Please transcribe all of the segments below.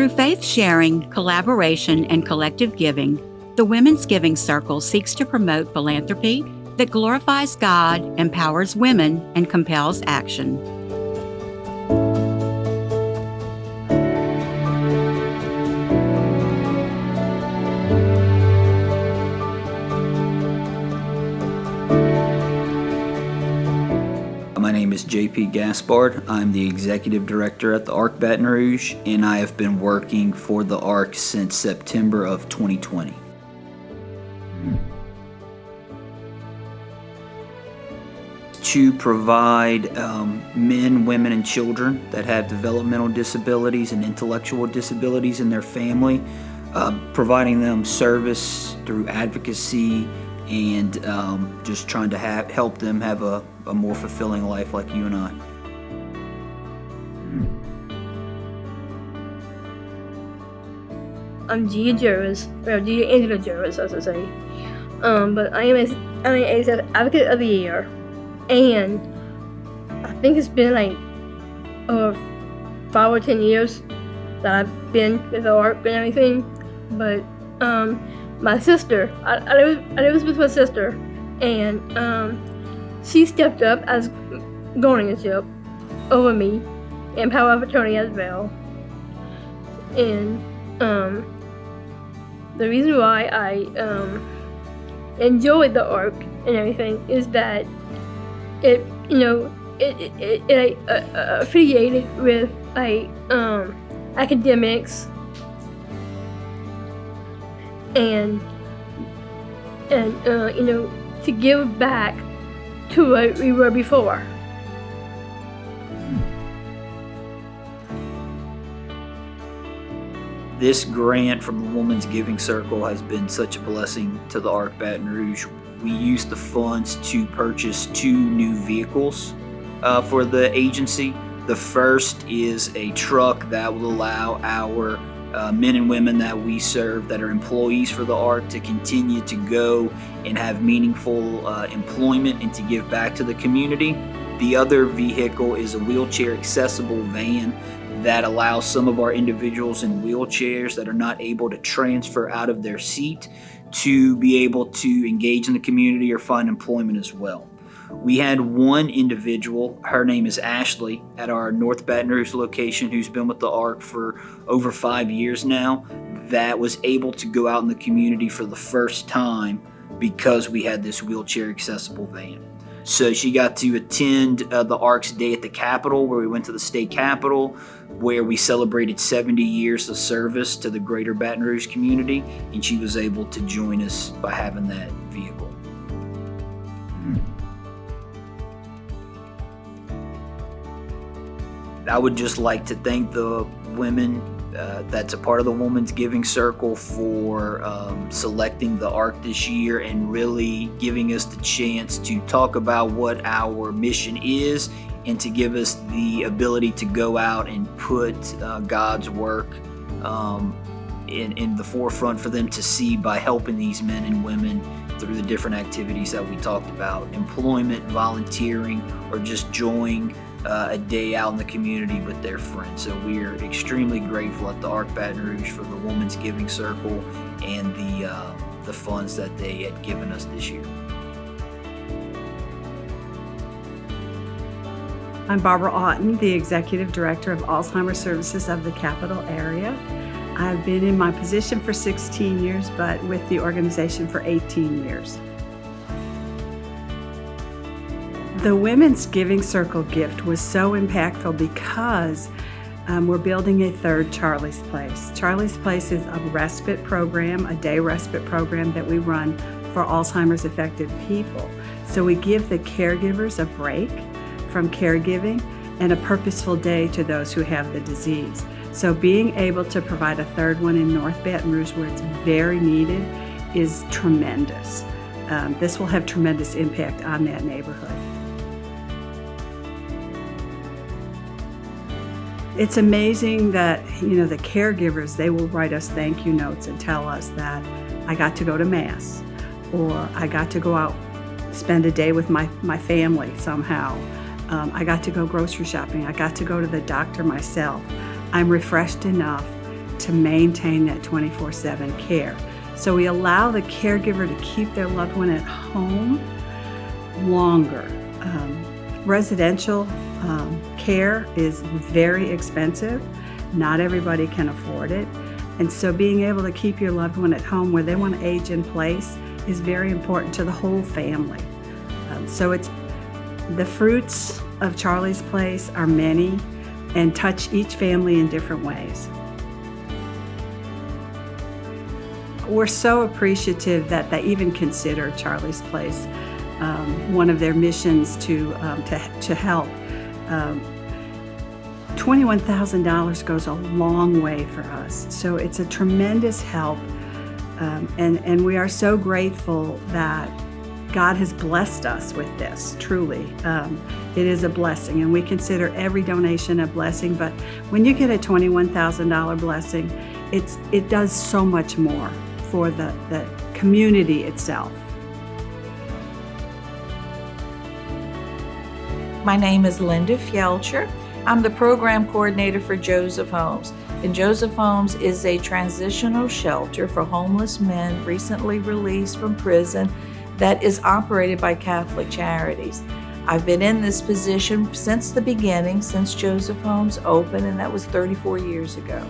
Through faith sharing, collaboration, and collective giving, the Women's Giving Circle seeks to promote philanthropy that glorifies God, empowers women, and compels action. My name is JP Gaspard. I'm the Executive Director at the ARC Baton Rouge, and I have been working for the ARC since September of 2020. To provide men, women, and children that have developmental disabilities and intellectual disabilities in their family, providing them service through advocacy and just trying to help them have a more fulfilling life like you and I. I'm Gia Jervis, or Gia Angela Jervis, I should say. But I'm a Advocate of the Year, and I think it's been like 5 or 10 years that I've been with the ARC and everything. But my sister, I was with my sister, and she stepped up as guardianship over me and power of attorney as well. And the reason why I enjoyed the ARC and everything is that it affiliated with academics and to give back to what we were before. This grant from the Women's Giving Circle has been such a blessing to the ARC Baton Rouge. We used the funds to purchase 2 new vehicles for the agency. The first is a truck that will allow our men and women that we serve that are employees for the ARC to continue to go and have meaningful employment and to give back to the community. The other vehicle is a wheelchair accessible van that allows some of our individuals in wheelchairs that are not able to transfer out of their seat to be able to engage in the community or find employment as well. We had one individual, her name is Ashley, at our North Baton Rouge location who's been with the ARC for over 5 years now, that was able to go out in the community for the first time because we had this wheelchair accessible van. So she got to attend the ARC's Day at the Capitol, where we went to the state capitol, where we celebrated 70 years of service to the greater Baton Rouge community, and she was able to join us by having that vehicle. I would just like to thank the women that's a part of the Women's Giving Circle for selecting the ARC this year and really giving us the chance to talk about what our mission is and to give us the ability to go out and put God's work in the forefront for them to see by helping these men and women through the different activities that we talked about: employment, volunteering, or just enjoying a day out in the community with their friends. So we are extremely grateful at the ARC Baton Rouge for the Women's Giving Circle and the funds that they had given us this year. I'm Barbara Otten, the Executive Director of Alzheimer's Services of the Capital Area. I've been in my position for 16 years, but with the organization for 18 years. The Women's Giving Circle gift was so impactful because we're building a third Charlie's Place. Charlie's Place is a respite program, a day respite program that we run for Alzheimer's affected people. So we give the caregivers a break from caregiving and a purposeful day to those who have the disease. So being able to provide a third one in North Baton Rouge where it's very needed is tremendous. This will have tremendous impact on that neighborhood. It's amazing that, the caregivers, they will write us thank you notes and tell us that I got to go to Mass, or I got to go out, spend a day with my family somehow. I got to go grocery shopping. I got to go to the doctor myself. I'm refreshed enough to maintain that 24/7 care. So we allow the caregiver to keep their loved one at home longer. Residential care is very expensive. Not everybody can afford it. And so being able to keep your loved one at home where they want to age in place is very important to the whole family. So it's the fruits of Charlie's Place are many and touch each family in different ways. We're so appreciative that they even consider Charlie's Place one of their missions to help. $21,000 goes a long way for us, so it's a tremendous help, and we are so grateful that God has blessed us with this. Truly, it is a blessing, and we consider every donation a blessing. But when you get a $21,000 blessing, it does so much more for the community itself. My name is Linda Fjellcher. I'm the program coordinator for Joseph Homes. And Joseph Homes is a transitional shelter for homeless men recently released from prison that is operated by Catholic Charities. I've been in this position since the beginning, since Joseph Homes opened, and that was 34 years ago.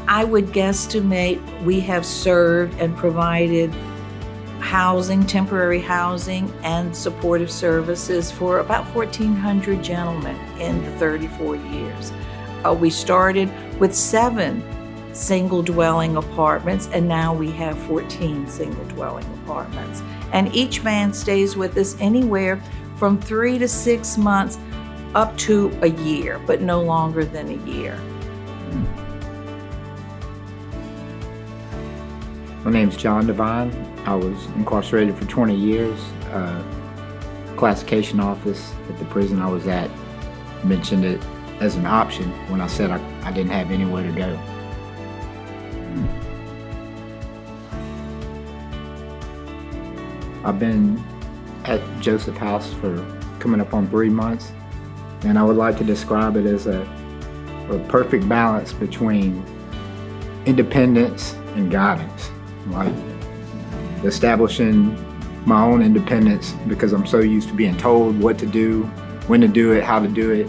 I would guesstimate we have served and provided housing, temporary housing, and supportive services for about 1,400 gentlemen in the 34 years. We started with 7 single dwelling apartments, and now we have 14 single dwelling apartments. And each man stays with us anywhere from 3 to 6 months up to a year, but no longer than a year. My name's John Devine. I was incarcerated for 20 years. Classification office at the prison I was at mentioned it as an option when I said I didn't have anywhere to go. I've been at Joseph House for coming up on 3 months, and I would like to describe it as a perfect balance between independence and guidance. Like establishing my own independence because I'm so used to being told what to do, when to do it, how to do it,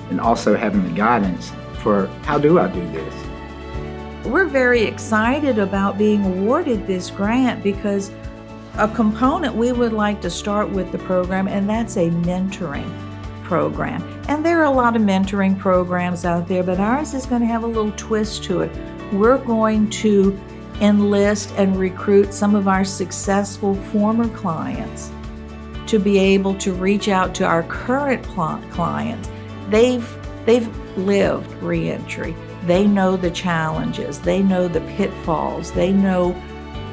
and also having the guidance for how do I do this. We're very excited about being awarded this grant because a component we would like to start with the program, and that's a mentoring program. And there are a lot of mentoring programs out there, but ours is going to have a little twist to it. We're going to enlist and recruit some of our successful former clients to be able to reach out to our current clients. They've lived reentry. They know the challenges. They know the pitfalls. They know,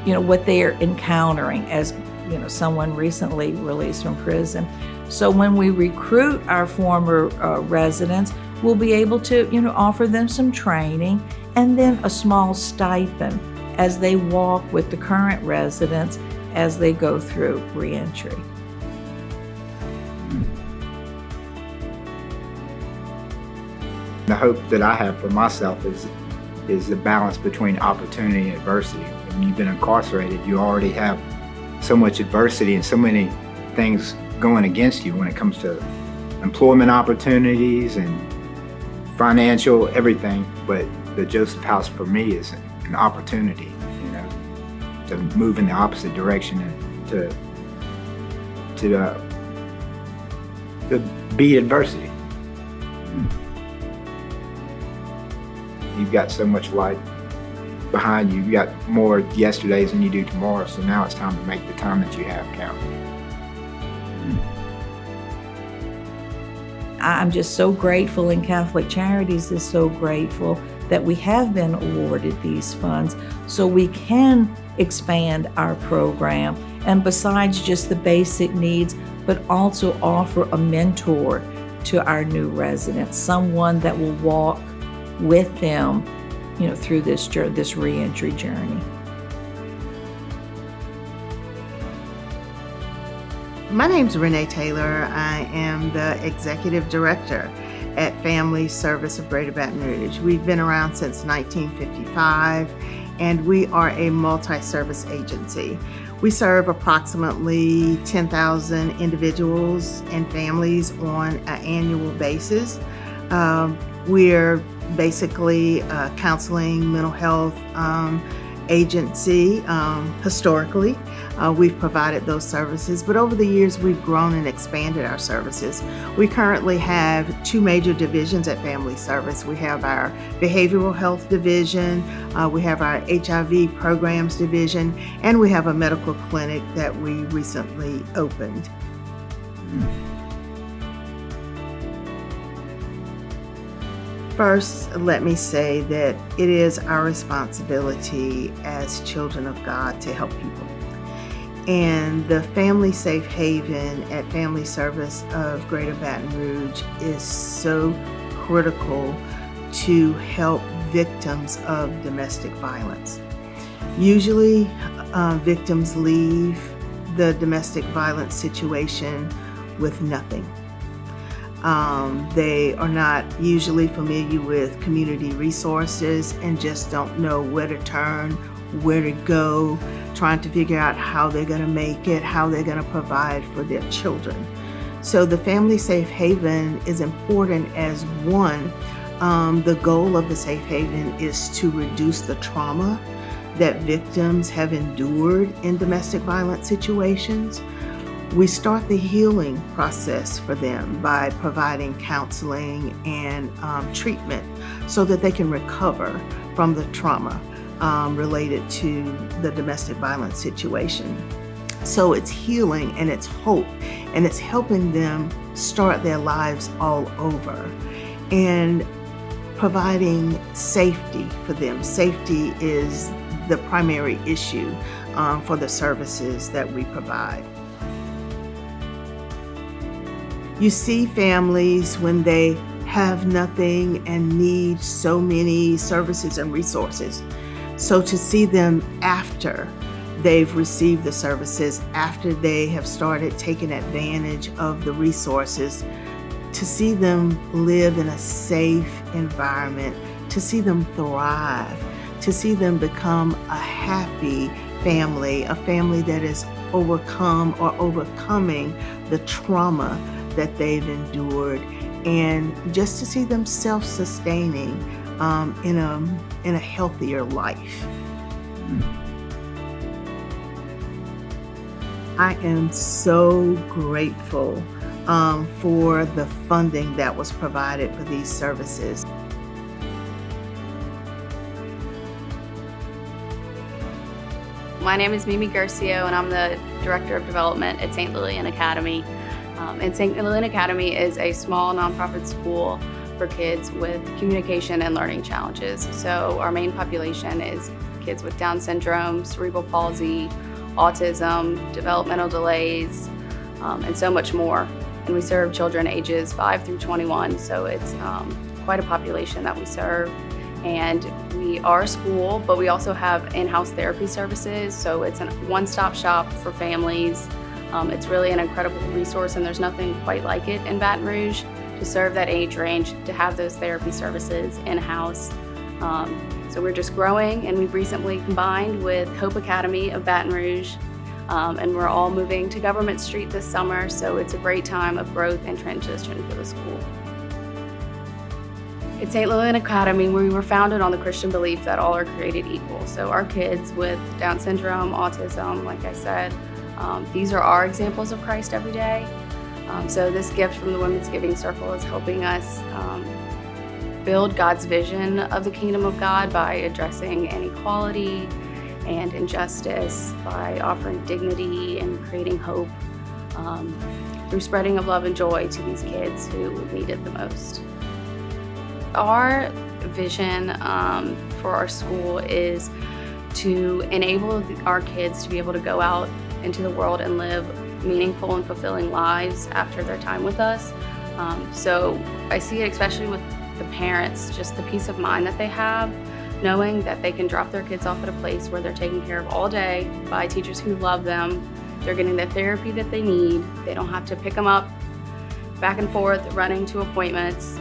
what they are encountering as, someone recently released from prison. So when we recruit our former residents, we'll be able to, offer them some training and then a small stipend as they walk with the current residents as they go through reentry. The hope that I have for myself is the balance between opportunity and adversity. When you've been incarcerated, you already have so much adversity and so many things going against you when it comes to employment opportunities and financial everything. But the Joseph House for me is an opportunity, to move in the opposite direction and to beat adversity. You've got so much life behind you. You've got more yesterdays than you do tomorrow, so now it's time to make the time that you have count. I'm just so grateful, and Catholic Charities is so grateful that we have been awarded these funds so we can expand our program, and besides just the basic needs, but also offer a mentor to our new residents, someone that will walk with them, through this reentry journey. My name's Renee Taylor. I am the executive director, at Family Service of Greater Baton Rouge. We've been around since 1955, and we are a multi-service agency. We serve approximately 10,000 individuals and families on an annual basis. We're basically a counseling, mental health agency. Historically, we've provided those services, but over the years we've grown and expanded our services. We currently have two major divisions at Family Service. We have our behavioral health division, we have our HIV programs division, and we have a medical clinic that we recently opened. First, let me say that it is our responsibility as children of God to help people. And the Family Safe Haven at Family Service of Greater Baton Rouge is so critical to help victims of domestic violence. Usually, victims leave the domestic violence situation with nothing. They are not usually familiar with community resources and just don't know where to turn, where to go, trying to figure out how they're going to make it, how they're going to provide for their children. So the Family Safe Haven is important as one. The goal of the Safe Haven is to reduce the trauma that victims have endured in domestic violence situations. We start the healing process for them by providing counseling and treatment so that they can recover from the trauma related to the domestic violence situation. So it's healing and it's hope, and it's helping them start their lives all over and providing safety for them. Safety is the primary issue for the services that we provide. You see families when they have nothing and need so many services and resources. So to see them after they've received the services, after they have started taking advantage of the resources, to see them live in a safe environment, to see them thrive, to see them become a happy family, a family that is overcome or overcoming the trauma that they've endured, and just to see them self-sustaining in a healthier life. I am so grateful for the funding that was provided for these services. My name is Mimi Garcio, and I'm the Director of Development at St. Lillian Academy. And St. Lillian Academy is a small nonprofit school for kids with communication and learning challenges. So our main population is kids with Down syndrome, cerebral palsy, autism, developmental delays, and so much more. And we serve children ages 5 through 21, so it's quite a population that we serve. And we are a school, but we also have in-house therapy services, so it's a one-stop shop for families. It's really an incredible resource, and there's nothing quite like it in Baton Rouge to serve that age range, to have those therapy services in-house. So we're just growing, and we've recently combined with Hope Academy of Baton Rouge, and we're all moving to Government Street this summer, so it's a great time of growth and transition for the school. At St. Lillian Academy, we were founded on the Christian belief that all are created equal. So our kids with Down syndrome, autism, like I said, these are our examples of Christ every day. So this gift from the Women's Giving Circle is helping us build God's vision of the kingdom of God by addressing inequality and injustice, by offering dignity and creating hope through spreading of love and joy to these kids who need it the most. Our vision for our school is to enable our kids to be able to go out into the world and live meaningful and fulfilling lives after their time with us. So I see it especially with the parents, just the peace of mind that they have, knowing that they can drop their kids off at a place where they're taken care of all day by teachers who love them. They're getting the therapy that they need. They don't have to pick them up back and forth, running to appointments.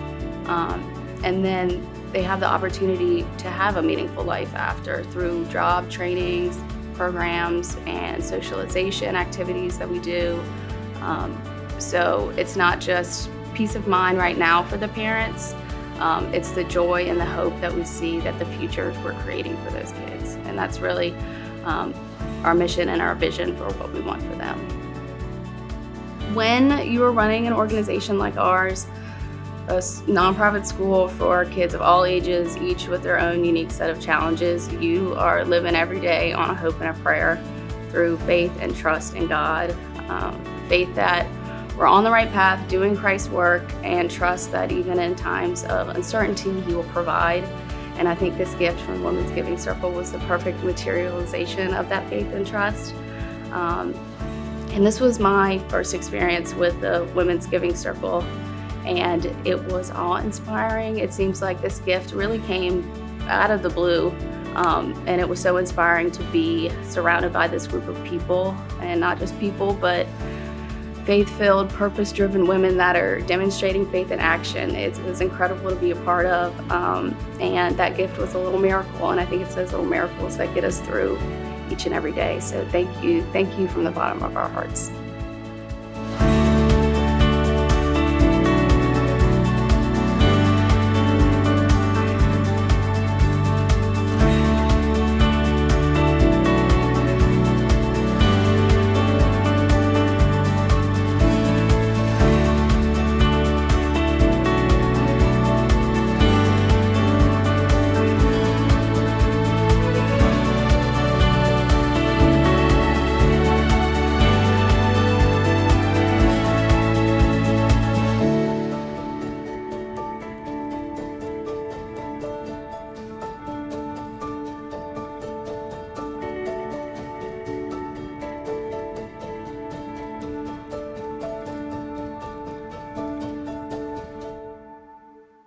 And then they have the opportunity to have a meaningful life after through job trainings, programs, and socialization activities that we do. So it's not just peace of mind right now for the parents, it's the joy and the hope that we see that the futures we're creating for those kids. And that's really our mission and our vision for what we want for them. When you are running an organization like ours, a nonprofit school for kids of all ages, each with their own unique set of challenges, you are living every day on a hope and a prayer through faith and trust in God. Faith that we're on the right path, doing Christ's work, and trust that even in times of uncertainty, He will provide. And I think this gift from Women's Giving Circle was the perfect materialization of that faith and trust. And this was my first experience with the Women's Giving Circle, and it was awe-inspiring. It seems like this gift really came out of the blue, and it was so inspiring to be surrounded by this group of people, and not just people, but faith-filled, purpose-driven women that are demonstrating faith in action. It was incredible to be a part of, and that gift was a little miracle, and I think it's those little miracles that get us through each and every day. So thank you from the bottom of our hearts.